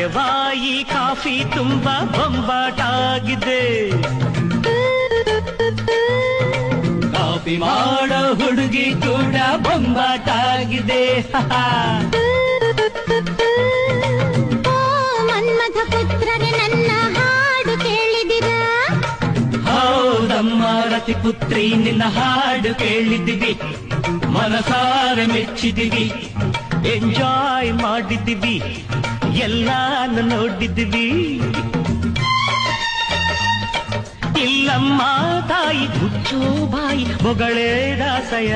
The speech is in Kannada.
ಕರೆವಾಯಿ ಕಾಫಿ ತುಂಬಾ ಬೊಂಬಾಟಾಗಿದೆ. ಕಾಫಿ ಮಾಡೋ ಹುಡುಗಿ ಕೂಡ ಬೊಂಬಾಟಾಗಿದೆ. ಮನ್ಮಥ ಪುತ್ರರೇ ನನ್ನ ಹಾಡು ಕೇಳಿದಿರಾ? ಹೌದಮ್ಮ ರತಿ ಪುತ್ರಿ ನಿನ್ನ ಹಾಡು ಕೇಳಿದ್ದೀವಿ, ಮನಸಾರ ಮೆಚ್ಚಿದ್ದೀವಿ, ಎಂಜಾಯ್ ಮಾಡಿದ್ದೀವಿ, ಎಲ್ಲಾನು ನೋಡಿದ್ದೀವಿ. ಇಲ್ಲಮ್ಮ ತಾಯಿ ಮುಚ್ಚೋ ಬಾಯಿ ಮೊಗಳೇ ದಾಸಯ್ಯ.